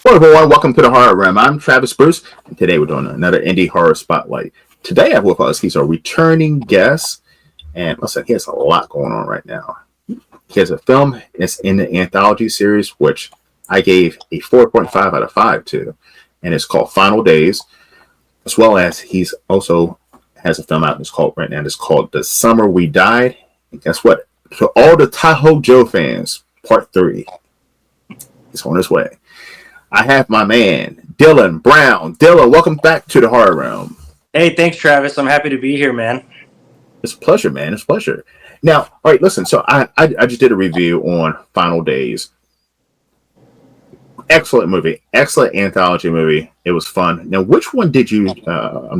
Hello, everyone. Welcome to the Horror Room. I'm Travis Bruce, and today we're doing another indie horror spotlight. Today, I have with us, he's a returning guest, and listen, he has a lot going on right now. He has a film that's in the anthology series, which I gave a 4.5 out of 5 to, and it's called Final Days, as well as he's also has a film out that's called right now. It's called The Summer We Died. And guess what? To all the TAHOE JOE fans, Part 3 is on its way. I have my man, Dillion Brown. Dillion, welcome back to the Horror Room. Hey, thanks, Travis. I'm happy to be here, man. It's a pleasure, man. It's a pleasure. Now, all right, listen. So I just did a review on Final Days. Excellent movie. Excellent anthology movie. It was fun. Now, which one did you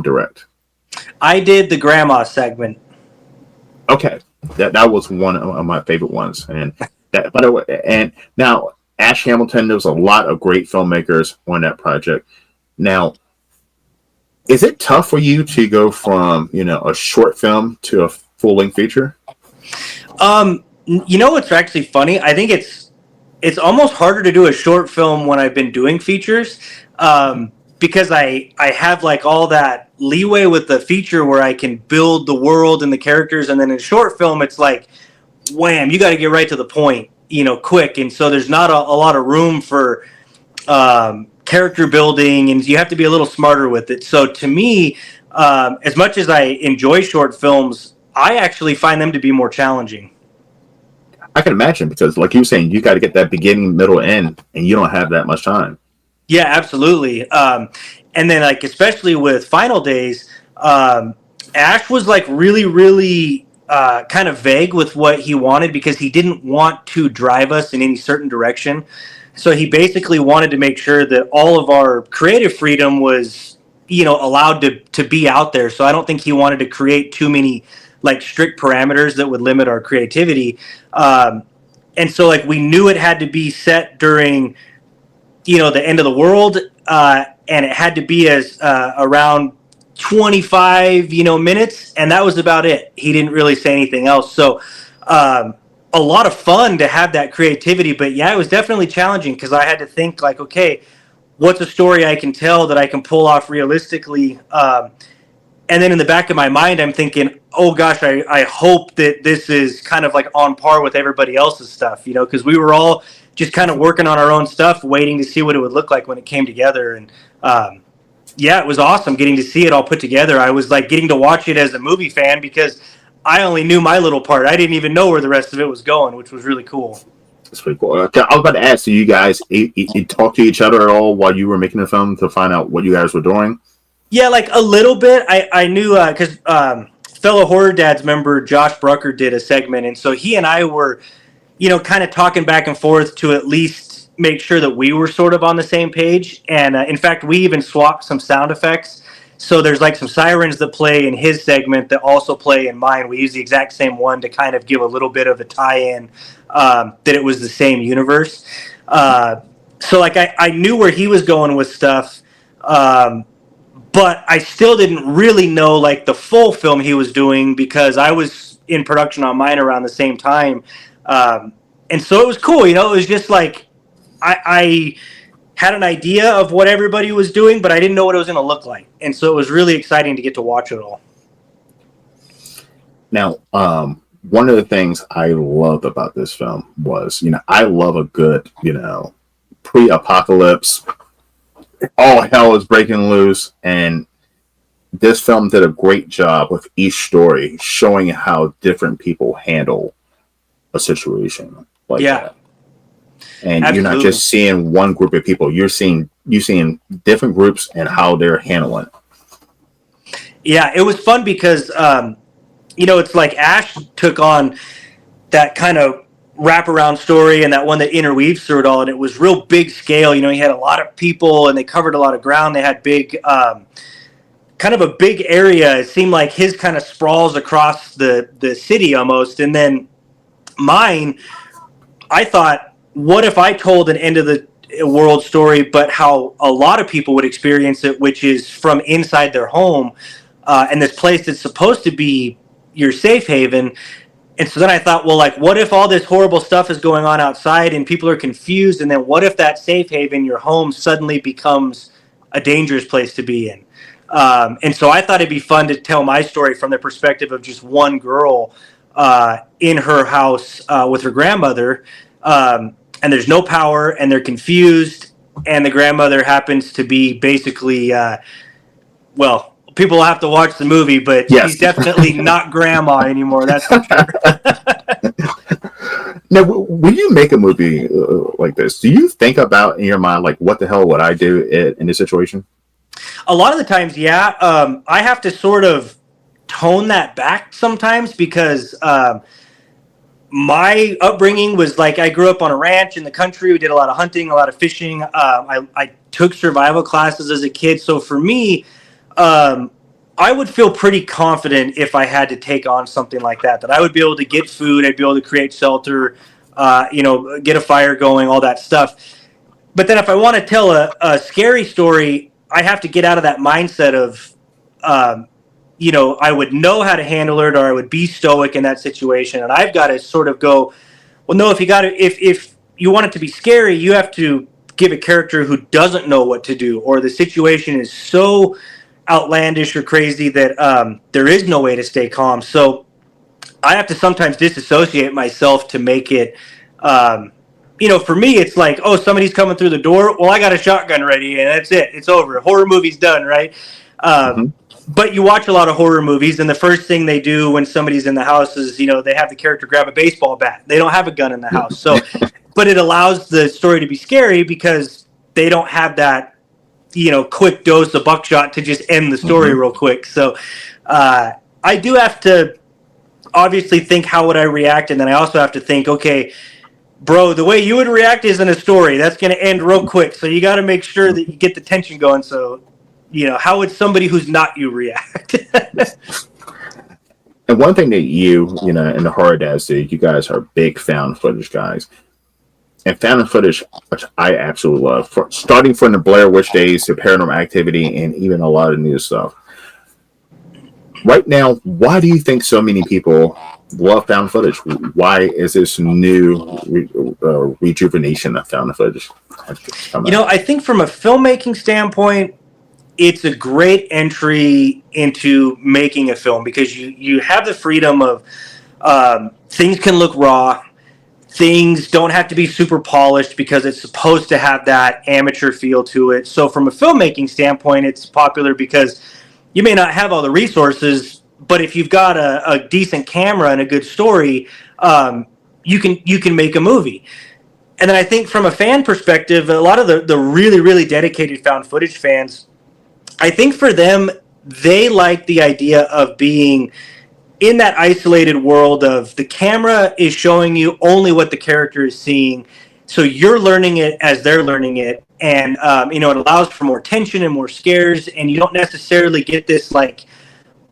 direct? I did the grandma segment. Okay. That was one of my favorite ones. And that, by the way, and now Ash Hamilton, there was a lot of great filmmakers on that project. Now, is it tough for you to go from, a short film to a full-length feature? What's actually funny? I think it's almost harder to do a short film when I've been doing features, because I have like all that leeway with the feature where I can build the world and the characters, and then in short film it's like, wham, you got to get right to the point, quick, and so there's not a lot of room for character building, and you have to be a little smarter with it. So to me, as much as I enjoy short films, I actually find them to be more challenging. I can imagine, because like you were saying, you got to get that beginning, middle, end, and you don't have that much time. Yeah, absolutely. And then, like, especially with Final Days, Ash was like really, really kind of vague with what he wanted, because he didn't want to drive us in any certain direction. So he basically wanted to make sure that all of our creative freedom was, allowed to be out there. So I don't think he wanted to create too many like strict parameters that would limit our creativity. And so like we knew it had to be set during, the end of the world, and it had to be as around 25, minutes, and that was about it. He didn't really say anything else. So a lot of fun to have that creativity, but yeah, it was definitely challenging, because I had to think like, okay, what's a story I can tell that I can pull off realistically? And then in the back of my mind, I'm thinking, oh gosh, I hope that this is kind of like on par with everybody else's stuff, because we were all just kind of working on our own stuff, waiting to see what it would look like when it came together. And yeah, it was awesome getting to see it all put together. I was like getting to watch it as a movie fan, because I only knew my little part. I didn't even know where the rest of it was going, which was really cool. That's pretty cool. I was about to ask, do you guys you talk to each other at all while you were making the film to find out what you guys were doing? Yeah, like a little bit. I knew, because fellow Horror Dads member Josh Brucker did a segment, and so he and I were, kind of talking back and forth to at least make sure that we were sort of on the same page. And in fact, we even swapped some sound effects. So there's like some sirens that play in his segment that also play in mine. We use the exact same one to kind of give a little bit of a tie-in, that it was the same universe. So like I knew where he was going with stuff. But I still didn't really know like the full film he was doing, because I was in production on mine around the same time. And so it was cool. It was just like I had an idea of what everybody was doing, but I didn't know what it was going to look like. And so it was really exciting to get to watch it all. Now, one of the things I loved about this film was, I love a good, pre-apocalypse, all hell is breaking loose, and this film did a great job with each story showing how different people handle a situation like that. And Absolutely. You're not just seeing one group of people, you're seeing different groups and how they're handling it. Yeah, it was fun because it's like Ash took on that kind of wraparound story, and that one that interweaves through it all, and it was real big scale. He had a lot of people, and they covered a lot of ground. They had big, kind of a big area. It seemed like his kind of sprawls across the city almost. And then mine, I thought, what if I told an end of the world story, but how a lot of people would experience it, which is from inside their home, and this place that's supposed to be your safe haven. And so then I thought, well, like, what if all this horrible stuff is going on outside and people are confused? And then what if that safe haven, your home, suddenly becomes a dangerous place to be in? And so I thought it'd be fun to tell my story from the perspective of just one girl in her house with her grandmother. And there's no power and they're confused. And the grandmother happens to be basically, well, people will have to watch the movie, but Yes. she's definitely not grandma anymore. That's for sure. Now, when you make a movie like this, do you think about in your mind, like, what the hell would I do in this situation? A lot of the times, yeah. I have to sort of tone that back sometimes because my upbringing was like I grew up on a ranch in the country. We did a lot of hunting, a lot of fishing. I took survival classes as a kid. So for me, I would feel pretty confident if I had to take on something like that I would be able to get food, I'd be able to create shelter, get a fire going, all that stuff. But then if I want to tell a scary story, I have to get out of that mindset of, I would know how to handle it or I would be stoic in that situation. And I've got to sort of go, well, no, if you want it to be scary, you have to give a character who doesn't know what to do or the situation is so outlandish or crazy that there is no way to stay calm. So I have to sometimes disassociate myself to make it, for me, it's like, oh, somebody's coming through the door. Well, I got a shotgun ready and that's it. It's over. Horror movie's done, right? But you watch a lot of horror movies and the first thing they do when somebody's in the house is, they have the character grab a baseball bat. They don't have a gun in the house. So, but it allows the story to be scary because they don't have that, quick dose of buckshot to just end the story real quick. So I do have to obviously think how would I react, and then I also have to think, okay, bro, the way you would react isn't a story. That's going to end real quick. So you got to make sure that you get the tension going. So, how would somebody who's not you react? And one thing that you and the horror dads do, you guys are big found footage guys. And found footage, which I absolutely love, starting from the Blair Witch days to Paranormal Activity and even a lot of new stuff. Right now, why do you think so many people love found footage? Why is this new rejuvenation of found footage? I think from a filmmaking standpoint, it's a great entry into making a film because you have the freedom of things can look raw. Things don't have to be super polished because it's supposed to have that amateur feel to it. So from a filmmaking standpoint, it's popular because you may not have all the resources, but if you've got a decent camera and a good story, you can make a movie. And then I think from a fan perspective, a lot of the really, really dedicated found footage fans, I think for them, they like the idea of being in that isolated world of the camera is showing you only what the character is seeing. So you're learning it as they're learning it. And, it allows for more tension and more scares. And you don't necessarily get this like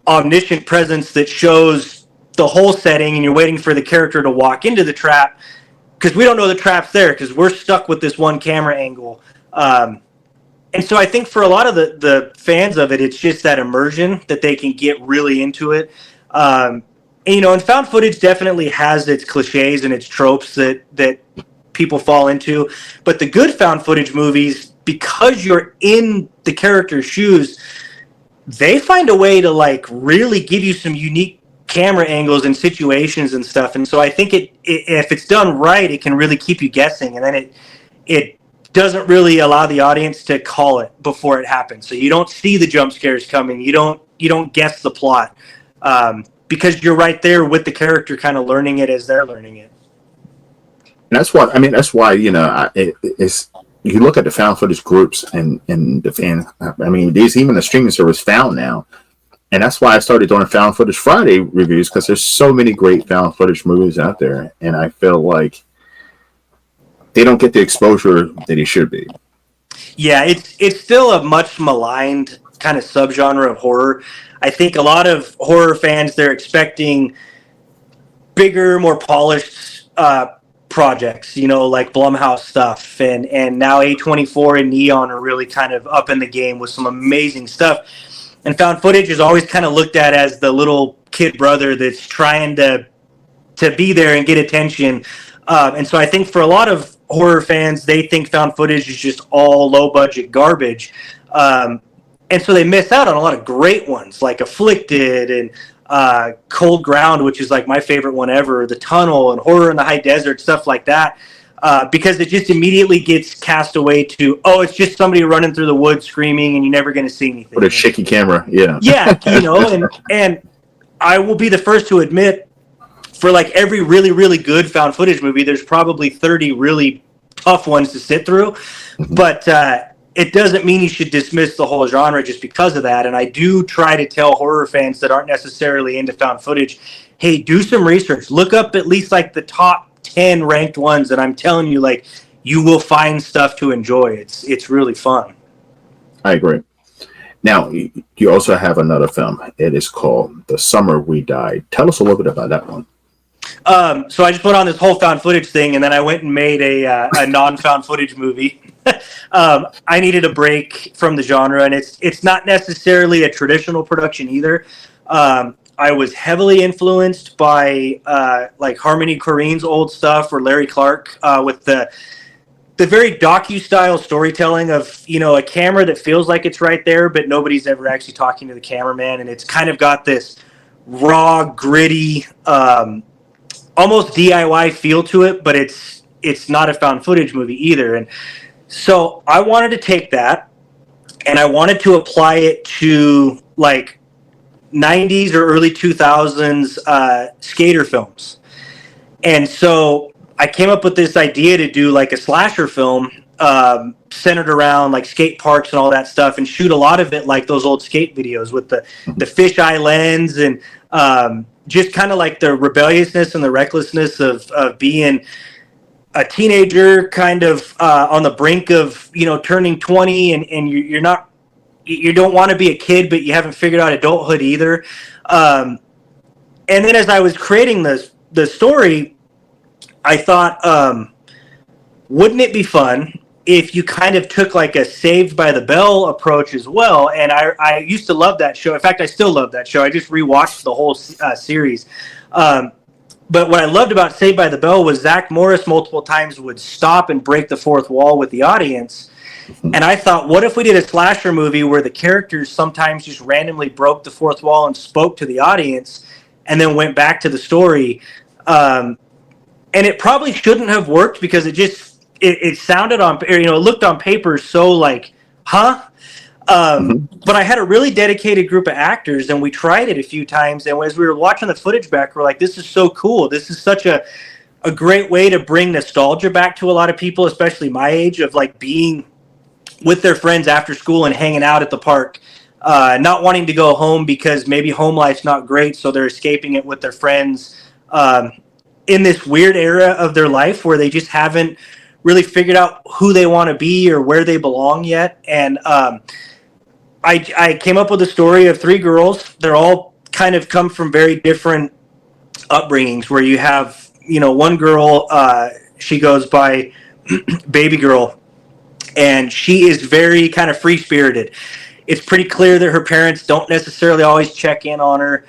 omniscient presence that shows the whole setting and you're waiting for the character to walk into the trap because we don't know the trap's there because we're stuck with this one camera angle. And so I think for a lot of the fans of it, it's just that immersion that they can get really into it. And found footage definitely has its cliches and its tropes that people fall into. But the good found footage movies, because you're in the character's shoes, they find a way to like really give you some unique camera angles and situations and stuff. And so I think if it's done right, it can really keep you guessing. And then it doesn't really allow the audience to call it before it happens. So you don't see the jump scares coming. You don't guess the plot. Because you're right there with the character kind of learning it as they're learning it. And that's why, it's, you look at the found footage groups and the fan, there's even a streaming service Found now. And that's why I started doing Found Footage Friday reviews because there's so many great found footage movies out there. And I feel like they don't get the exposure that it should be. Yeah, it's still a much maligned kind of subgenre of horror. I think a lot of horror fans, they're expecting bigger, more polished projects, like Blumhouse stuff. And now A24 and Neon are really kind of up in the game with some amazing stuff. And found footage is always kind of looked at as the little kid brother that's trying to to be there and get attention. And so I think for a lot of horror fans, they think found footage is just all low budget garbage. And so they miss out on a lot of great ones like Afflicted and Cold Ground, which is like my favorite one ever, The Tunnel and Horror in the High Desert, stuff like that. Because it just immediately gets cast away to, oh, it's just somebody running through the woods screaming and you're never going to see anything. With a shaky camera, yeah. Yeah, and I will be the first to admit, for like every really, really good found footage movie, there's probably 30 really tough ones to sit through. But it doesn't mean you should dismiss the whole genre just because of that. And I do try to tell horror fans that aren't necessarily into found footage, hey, do some research. Look up at least like the top 10 ranked ones, and I'm telling you, like, you will find stuff to enjoy. It's really fun. I agree. Now, you also have another film. It is called The Summer We Died. Tell us a little bit about that one. So I just went on this whole found footage thing, and then I went and made a non-found footage movie. I needed a break from the genre, and it's not necessarily a traditional production either. I was heavily influenced by like Harmony Korine's old stuff or Larry Clark with the very docu-style storytelling of, you know, a camera that feels like it's right there, but nobody's ever actually talking to the cameraman, and it's kind of got this raw, gritty, almost DIY feel to it, but it's not a found footage movie either. And so I wanted to take that and I wanted to apply it to like 90s or early 2000s skater films. And so I came up with this idea to do like a slasher film centered around like skate parks and all that stuff, and shoot a lot of it like those old skate videos with the fisheye lens and just kind of like the rebelliousness and the recklessness of being a teenager, kind of on the brink of, you know, turning 20, and you're not, you don't want to be a kid, but you haven't figured out adulthood either. And then as I was creating the story, I thought, wouldn't it be fun if you kind of took like a Saved by the Bell approach as well? And I used to love that show. In fact, I still love that show. I just rewatched the whole series. But what I loved about Saved by the Bell was Zach Morris multiple times would stop and break the fourth wall with the audience. And I thought, what if we did a slasher movie where the characters sometimes just randomly broke the fourth wall and spoke to the audience and then went back to the story? And it probably shouldn't have worked because it sounded on, you know, it looked on paper so like, huh? But I had a really dedicated group of actors, and we tried it a few times. And as we were watching the footage back, we're like, this is so cool. This is such a great way to bring nostalgia back to a lot of people, especially my age, of like being with their friends after school and hanging out at the park, not wanting to go home because maybe home life's not great, so they're escaping it with their friends in this weird era of their life where they just haven't really figured out who they want to be or where they belong yet. And I came up with a story of three girls. They're all kind of come from very different upbringings, where you have, you know, one girl, she goes by Baby Girl, and she is very kind of free-spirited. It's pretty clear that her parents don't necessarily always check in on her.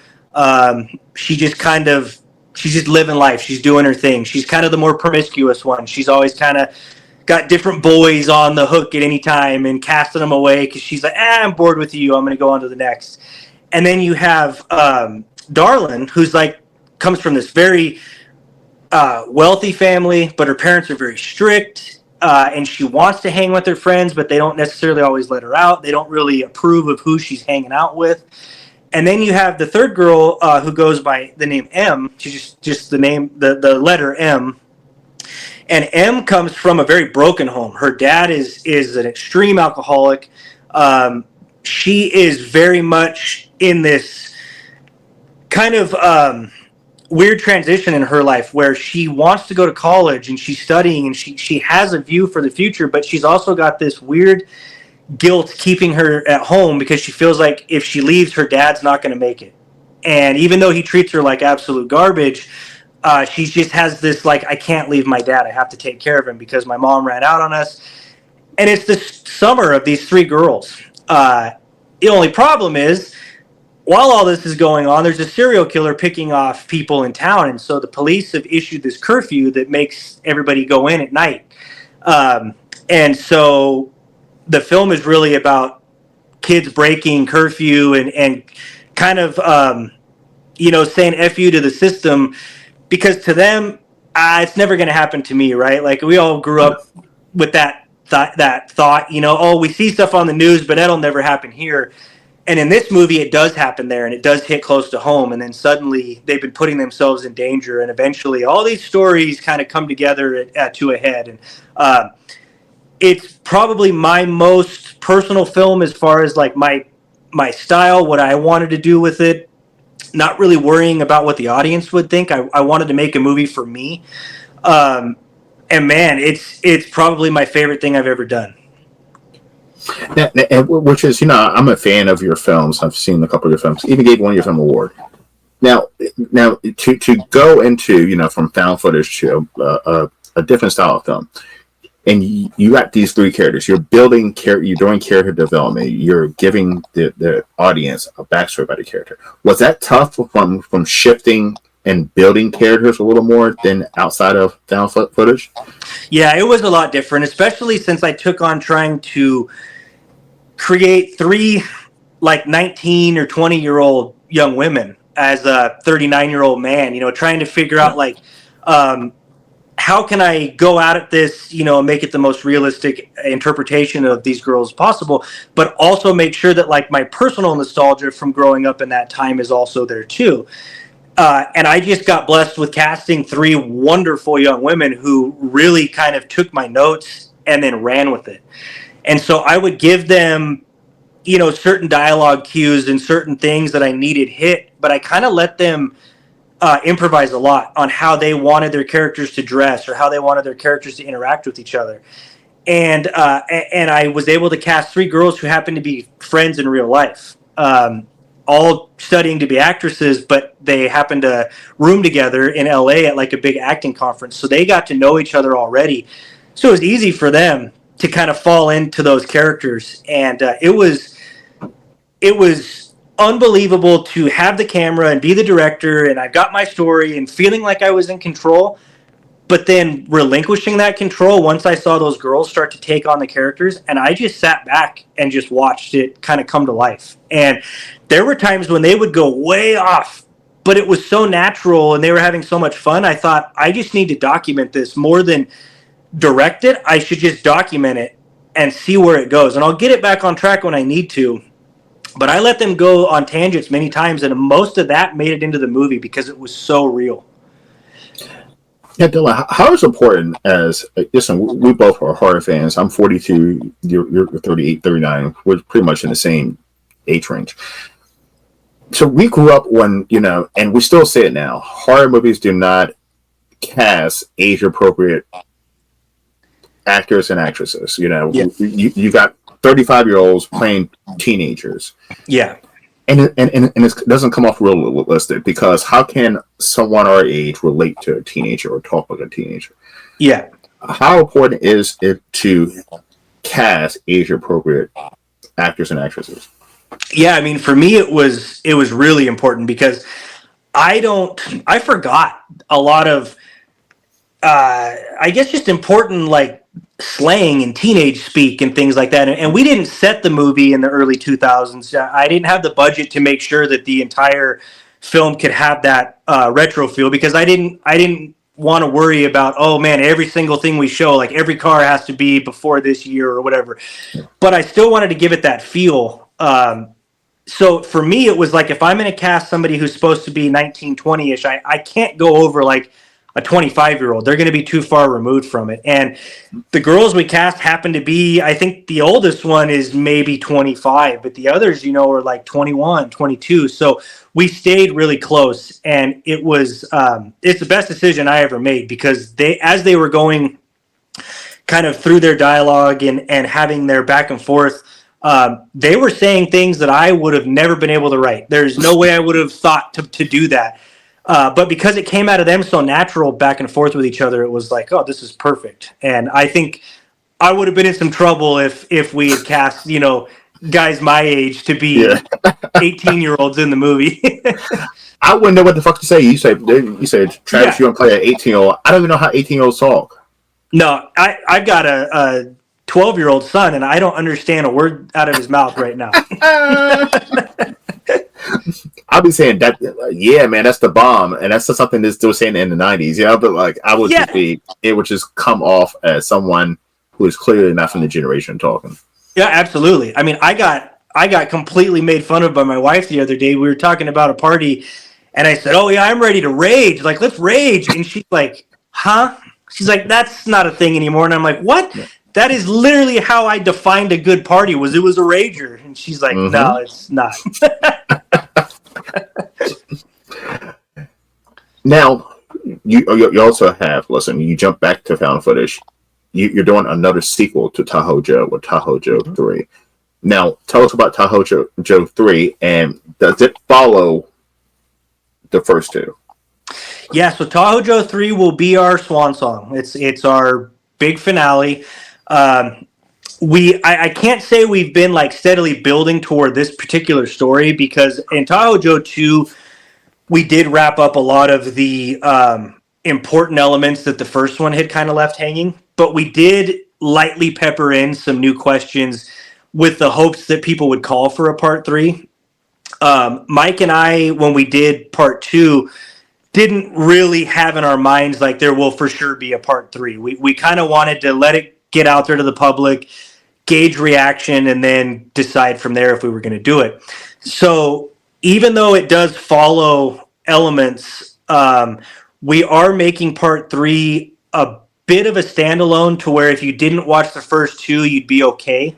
She's just living life. She's doing her thing. She's kind of the more promiscuous one. She's always kind of got different boys on the hook at any time and casting them away because she's like, I'm bored with you. I'm going to go on to the next. And then you have Darlin, who's like, comes from this very wealthy family, but her parents are very strict. And she wants to hang with her friends, but they don't necessarily always let her out. They don't really approve of who she's hanging out with. And then you have the third girl who goes by the name M. She's just the name, the letter M. And M comes from a very broken home. Her dad is an extreme alcoholic. She is very much in this kind of weird transition in her life where she wants to go to college and she's studying and she has a view for the future, but she's also got this weird guilt keeping her at home because she feels like if she leaves, her dad's not going to make it. And even though he treats her like absolute garbage, she just has this like, I can't leave my dad. I have to take care of him because my mom ran out on us. And it's the summer of these three girls. The only problem is while all this is going on, there's a serial killer picking off people in town, and so the police have issued this curfew that makes everybody go in at night. And so the film is really about kids breaking curfew and kind of saying "f you" to the system, because to them, it's never going to happen to me, right? Like we all grew up with that thought, oh, we see stuff on the news, but that'll never happen here. And in this movie, it does happen there, and it does hit close to home. And then suddenly, they've been putting themselves in danger, and eventually, all these stories kind of come together to a head. And it's probably my most personal film as far as like my style, what I wanted to do with it. Not really worrying about what the audience would think. I wanted to make a movie for me, and man, it's probably my favorite thing I've ever done. Which is, I'm a fan of your films. I've seen a couple of your films. Even gave one of your film award. Now to go into from found footage to a different style of film, and you got these three characters. You're building you're doing character development. You're giving the audience a backstory about the character. Was that tough from shifting and building characters a little more than outside of found footage? Yeah, it was a lot different, especially since I took on trying to create three like 19 or 20-year-old young women as a 39-year-old man, trying to figure out like how can I go out at this, make it the most realistic interpretation of these girls possible, but also make sure that like my personal nostalgia from growing up in that time is also there too. And I just got blessed with casting three wonderful young women who really kind of took my notes and then ran with it. And so I would give them, certain dialogue cues and certain things that I needed hit, but I kind of let them improvise a lot on how they wanted their characters to dress or how they wanted their characters to interact with each other. And I was able to cast three girls who happened to be friends in real life. All studying to be actresses, but they happened to room together in LA at like a big acting conference. So they got to know each other already. So it was easy for them to kind of fall into those characters. And it was unbelievable to have the camera and be the director. And I got my story and feeling like I was in control, but then relinquishing that control once I saw those girls start to take on the characters, and I just sat back and just watched it kind of come to life. And there were times when they would go way off, but it was so natural and they were having so much fun. I thought, I just need to document this more than direct it. I should just document it and see where it goes. And I'll get it back on track when I need to. But I let them go on tangents many times, and most of that made it into the movie because it was so real. Yeah, Dylan, how is important as, listen, we both are horror fans. I'm 42, you're 38, 39. We're pretty much in the same age range. So we grew up when, and we still say it now, horror movies do not cast age-appropriate actors and actresses. You got 35-year-olds playing teenagers. Yeah. And it doesn't come off real realistic, because how can someone our age relate to a teenager or talk like a teenager? Yeah. How important is it to cast age-appropriate actors and actresses? Yeah, I mean, for me, it was really important because I forgot a lot of, I guess, just important like slang and teenage speak and things like that. And we didn't set the movie in the early 2000s. I didn't have the budget to make sure that the entire film could have that retro feel, because I didn't want to worry about, oh man, every single thing we show, like every car has to be before this year or whatever. But I still wanted to give it that feel. So for me, it was like, if I'm going to cast somebody who's supposed to be 19, 20-ish, I can't go over like a 25-year-old. They're going to be too far removed from it. And the girls we cast happen to be, I think the oldest one is maybe 25, but the others, are like 21, 22. So we stayed really close, and it was, it's the best decision I ever made, because as they were going kind of through their dialogue and having their back and forth, they were saying things that I would have never been able to write. There's no way I would have thought to do that. But because it came out of them so natural back and forth with each other, it was like, oh, this is perfect. And I think I would have been in some trouble if we had cast, guys my age to be Yeah. 18-year-olds in the movie. I wouldn't know what the fuck to say. You said Travis, Yeah. you want to play an 18-year-old. I don't even know how 18-year-olds talk. No, I've got a 12-year-old son, and I don't understand a word out of his mouth right now. I'll be saying that, yeah, man, that's the bomb, and that's just something that's still saying in the '90s, yeah. But like, Yeah. it would just come off as someone who is clearly not from the generation talking. Yeah, absolutely. I mean, I got completely made fun of by my wife the other day. We were talking about a party, and I said, "Oh yeah, I'm ready to rage. Like, let's rage." And she's like, "Huh?" She's like, "That's not a thing anymore." And I'm like, "What? Yeah. That is literally how I defined a good party. It was a rager." And she's like, Mm-hmm. "No, it's not." Now, you also have, listen, you jump back to found footage. You're doing another sequel to TAHOE JOE with TAHOE JOE 3. Now, tell us about TAHOE JOE 3, and does it follow the first two? Yeah, so TAHOE JOE 3 will be our swan song. It's our big finale. I can't say we've been like steadily building toward this particular story, because in TAHOE JOE 2 we did wrap up a lot of the important elements that the first one had kind of left hanging, but we did lightly pepper in some new questions with the hopes that people would call for a part 3. Mike and I, when we did part 2, didn't really have in our minds like there will for sure be a part 3. We kind of wanted to let it get out there to the public, gauge reaction, and then decide from there if we were going to do it. So even though it does follow elements, we are making part 3 a bit of a standalone, to where if you didn't watch the first 2, you'd be okay.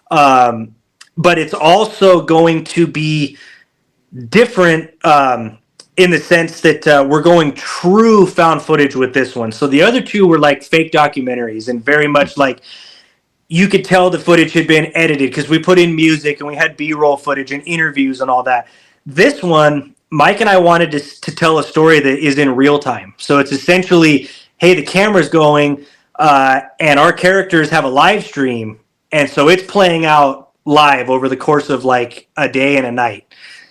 But it's also going to be different, in the sense that we're going true found footage with this one. So the other 2 were like fake documentaries, and very much like you could tell the footage had been edited because we put in music and we had B-roll footage and interviews and all that. This one, Mike and I wanted to tell a story that is in real time. So it's essentially, hey, the camera's going, and our characters have a live stream, and so it's playing out live over the course of like a day and a night.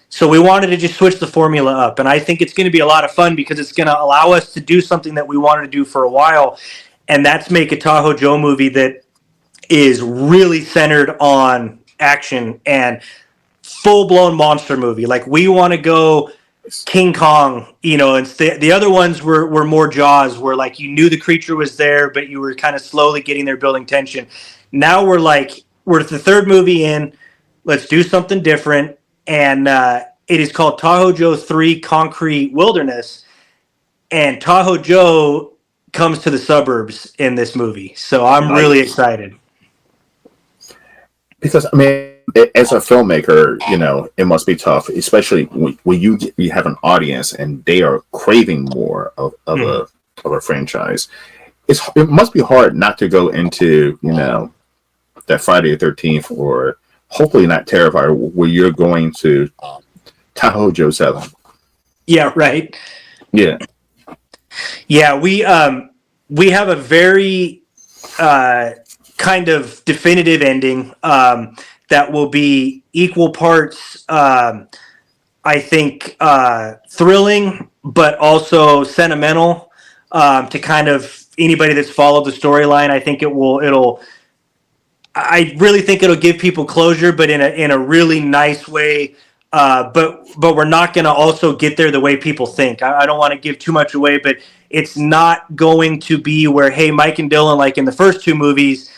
So we wanted to just switch the formula up, and I think it's going to be a lot of fun because it's going to allow us to do something that we wanted to do for a while, and that's make a TAHOE JOE movie that is really centered on action and full-blown monster movie. Like, we want to go King Kong, and the other ones were more Jaws, where like you knew the creature was there, but you were kind of slowly getting there, building tension. Now we're the third movie in. Let's do something different, and it is called TAHOE JOE 3 Concrete Wilderness, and TAHOE JOE comes to the suburbs in this movie. So I'm really excited. Because I mean, as a filmmaker, it must be tough, especially when you have an audience and they are craving more of a franchise. It must be hard not to go into that Friday the 13th, or hopefully not Terrifier, where you're going to TAHOE JOE 7. Yeah, right. Yeah. Yeah, we have a very kind of definitive ending that will be equal parts, I think, thrilling, but also sentimental, to kind of anybody that's followed the storyline. I think I really think it'll give people closure, but in a really nice way. But we're not going to also get there the way people think. I don't want to give too much away, but it's not going to be where, hey, Mike and Dillion, like in the first 2 movies,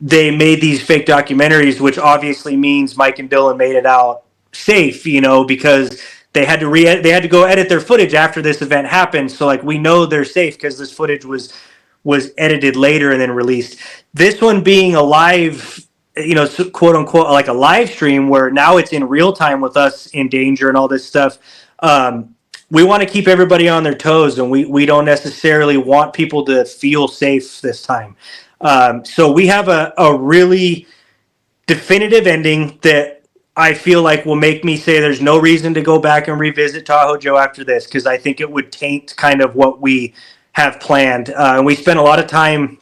they made these fake documentaries, which obviously means Mike and Dillion made it out safe, because they had to go edit their footage after this event happened. So like, we know they're safe because this footage was edited later and then released. This one being a live, quote unquote, like a live stream, where now it's in real time with us in danger and all this stuff. We want to keep everybody on their toes, and we don't necessarily want people to feel safe this time. So we have a really definitive ending that I feel like will make me say there's no reason to go back and revisit TAHOE JOE after this, because I think it would taint kind of what we have planned. And we spent a lot of time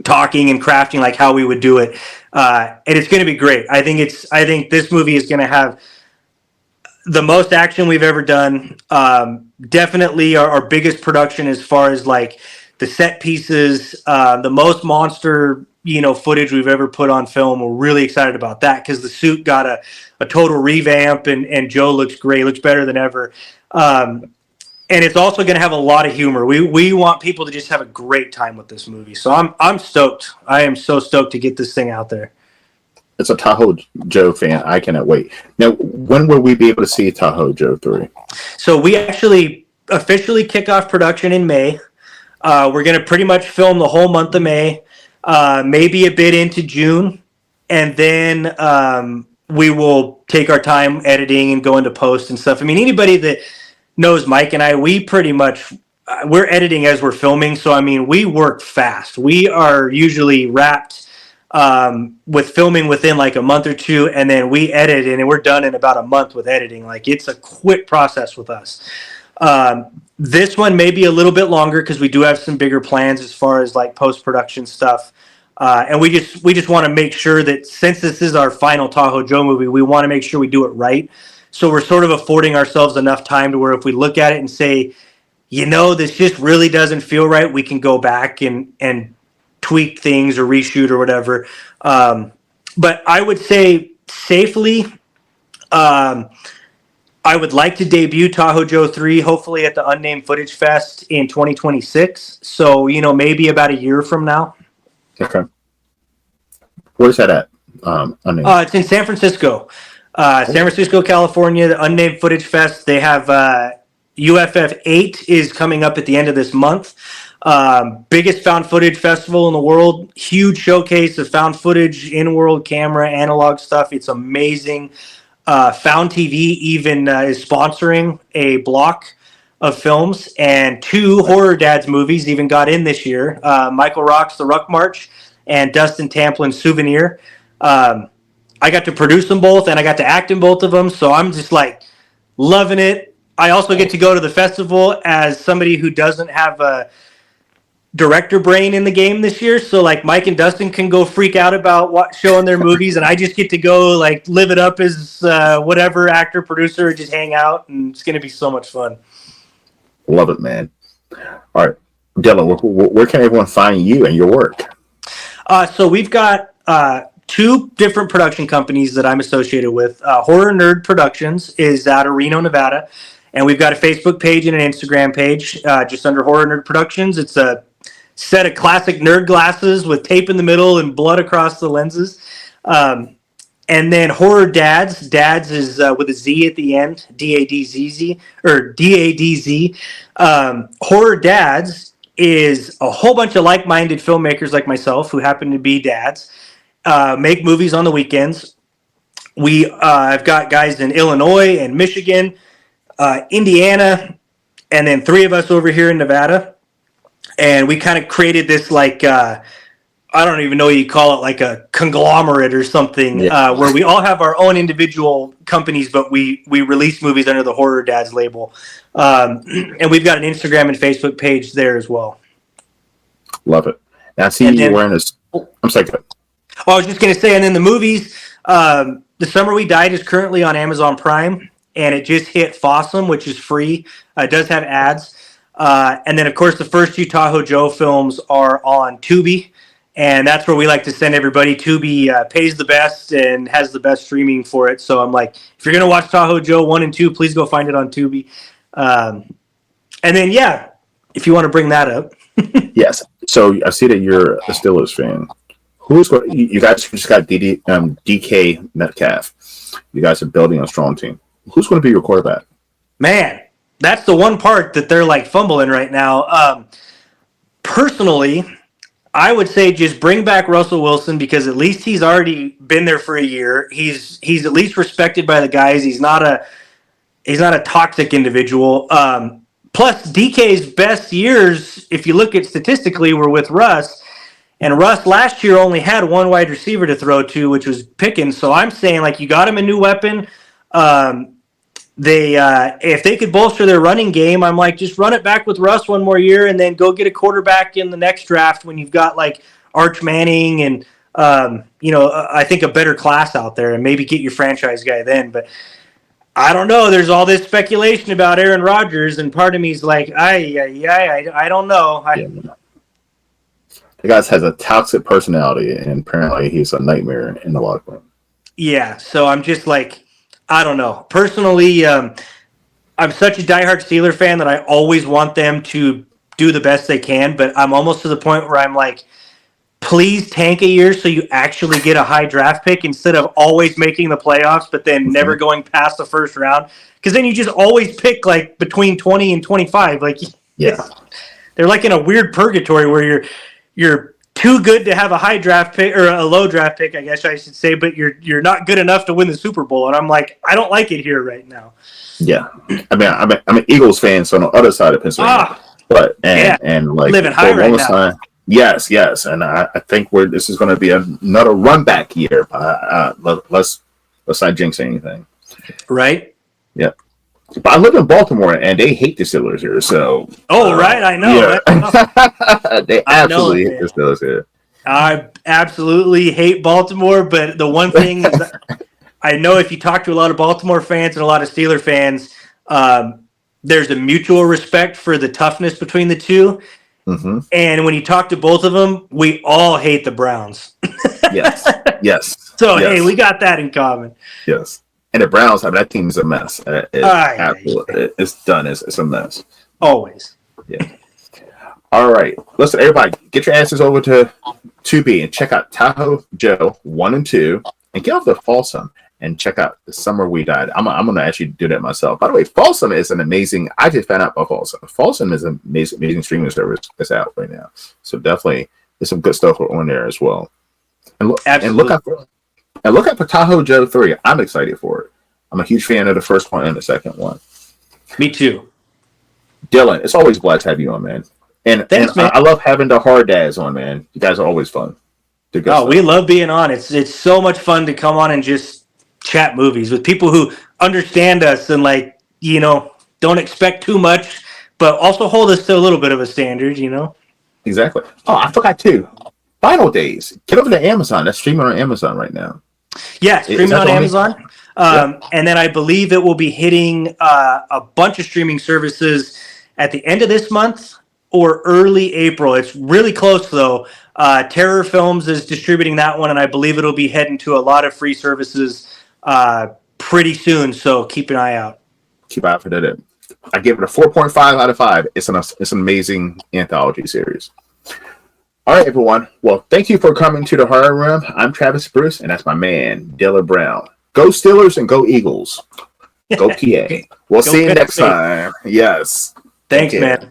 talking and crafting like how we would do it. And it's going to be great. I think this movie is going to have the most action we've ever done. Definitely our biggest production as far as like the set pieces, the most monster, footage we've ever put on film. We're really excited about that because the suit got a total revamp and Joe looks great, looks better than ever. And it's also going to have a lot of humor. We want people to just have a great time with this movie. So I'm stoked. I am so stoked to get this thing out there. As a TAHOE Joe fan, I cannot wait. Now, when will we be able to see TAHOE Joe 3? So we actually officially kick off production in May. We're going to pretty much film the whole month of May, maybe a bit into June. And then we will take our time editing and go into post and stuff. I mean, anybody that knows Mike and I, we pretty much, we're editing as we're filming. So, I mean, we work fast. We are usually wrapped with filming within like a month or two, and then we edit and we're done in about a month with editing. Like, it's a quick process with us. This one may be a little bit longer because we do have some bigger plans as far as like post-production stuff. And we just want to make sure that since this is our final TAHOE Joe movie, we want to make sure we do it right. So we're sort of affording ourselves enough time to where if we look at it and say, this just really doesn't feel right, we can go back and tweak things or reshoot or whatever. But I would say safely, I would like to debut TAHOE Joe 3, hopefully at the Unnamed Footage Fest in 2026. So, maybe about a year from now. Okay. Where's that at? Unnamed? It's in San Francisco. San Francisco, California, the Unnamed Footage Fest. They have UFF 8 is coming up at the end of this month. Biggest found footage festival in the world. Huge showcase of found footage, in-world camera, analog stuff. It's amazing. Found TV even is sponsoring a block of films, and 2 Horror Dads movies even got in this year. Michael Rock's The Ruck March and Dustin Tamplin's Souvenir. I got to produce them both, and I got to act in both of them, so I'm just like loving it. I also get to go to the festival as somebody who doesn't have a director brain in the game this year, so like Mike and Dustin can go freak out about showing their movies, and I just get to go like live it up as whatever actor, producer, just hang out, and it's going to be so much fun. Love it, man. All right, Dillion, where can everyone find you and your work? So we've got 2 different production companies that I'm associated with. Horror Nerd Productions is out of Reno, Nevada, and we've got a Facebook page and an Instagram page just under Horror Nerd Productions. It's a set of classic nerd glasses with tape in the middle and blood across the lenses. And then Horror Dads. Dads is with a Z at the end, D-A-D-Z-Z, or D-A-D-Z. Horror Dads is a whole bunch of like-minded filmmakers like myself who happen to be dads, make movies on the weekends. I've got guys in Illinois and Michigan, Indiana, and then 3 of us over here in Nevada. And we kind of created this like, I don't even know what you call it, like a conglomerate or something, where we all have our own individual companies, but we release movies under the Horror Dads label. And we've got an Instagram and Facebook page there as well. Love it. Now, I see you wearing this. I'm sorry. I was just going to say, and then the movies, The Summer We Died is currently on Amazon Prime, and it just hit Fossum, which is free. It does have ads. And then, of course, the first 2 TAHOE Joe films are on Tubi, and that's where we like to send everybody. Tubi pays the best and has the best streaming for it. So I'm like, if you're going to watch TAHOE Joe 1 and 2, please go find it on Tubi. And then, if you want to bring that up. Yes. So I see that you're a Steelers fan. You guys just got DK Metcalf. You guys are building a strong team. Who's going to be your quarterback? Man, that's the one part that they're like fumbling right now. Personally, I would say just bring back Russell Wilson because at least he's already been there for a year. He's at least respected by the guys. He's not a toxic individual. Plus, DK's best years, if you look at statistically, were with Russ. And Russ last year only had 1 wide receiver to throw to, which was Pickens. So I'm saying, like, you got him a new weapon. If they could bolster their running game, I'm like, just run it back with Russ 1 more year and then go get a quarterback in the next draft when you've got, like, Arch Manning and I think a better class out there and maybe get your franchise guy then. But I don't know. There's all this speculation about Aaron Rodgers, and part of me is like, I don't know. Yeah, the guy has a toxic personality, and apparently he's a nightmare in the locker room. Yeah, so I'm just like, I don't know. Personally, I'm such a diehard Steeler fan that I always want them to do the best they can, but I'm almost to the point where I'm like, please tank a year so you actually get a high draft pick instead of always making the playoffs but then never going past the first round, because then you just always pick like between 20 and 25. Like, Yeah, they're like in a weird purgatory where you're too good to have a high draft pick or a low draft pick, I guess I should say, but you're not good enough to win the Super Bowl. And I'm like, I don't like it here right now. yeah. I'm an Eagles fan, so on the other side of Pennsylvania, and like living high right now. Time, yes, and I think this is going to be another run back year. Let's not jinx anything, right? Yeah. But I live in Baltimore, and they hate the Steelers here. So, right, I know. Yeah. Right? They absolutely hate the Steelers here. I absolutely hate Baltimore, but the one thing is I know if you talk to a lot of Baltimore fans and a lot of Steeler fans, there's a mutual respect for the toughness between the two. Mm-hmm. And when you talk to both of them, we all hate the Browns. Yes. So, hey, we got that in common. Yes. And the Browns, that team is a mess. It's done. It's a mess. Always. Yeah. All right. Listen, everybody, get your asses over to 2B and check out TAHOE JOE 1 and 2 and get off the Folsom and check out The Summer We Died. I'm going to actually do that myself. By the way, Folsom is an amazing, I just found out about Folsom. Folsom is an amazing streaming service that's out right now. So definitely there's some good stuff on there as well. And look out for TAHOE JOE 3. I'm excited for it. I'm a huge fan of the first one and the second one. Me too. Dylan, it's always glad to have you on, man. And thanks, man. I love having the hard dads on, man. You guys are always fun. We love being on. It's so much fun to come on and just chat movies with people who understand us and don't expect too much, but also hold us to a little bit of a standard, Exactly. Oh, I forgot too. Final Days. Get over to Amazon. That's streaming on Amazon right now. Yeah, streaming on Amazon. And then I believe it will be hitting a bunch of streaming services at the end of this month or early April. It's really close, though. Terror Films is distributing that one, and I believe it'll be heading to a lot of free services pretty soon, so keep an eye out. Keep out for that. I give it a 4.5 out of 5. It's an amazing anthology series. All right, everyone. Well, thank you for coming to the Horror Room. I'm Travis Bruce, and that's my man, Dillion Brown. Go Steelers and go Eagles. Go PA. We'll see you next time. Yes. Thanks, man.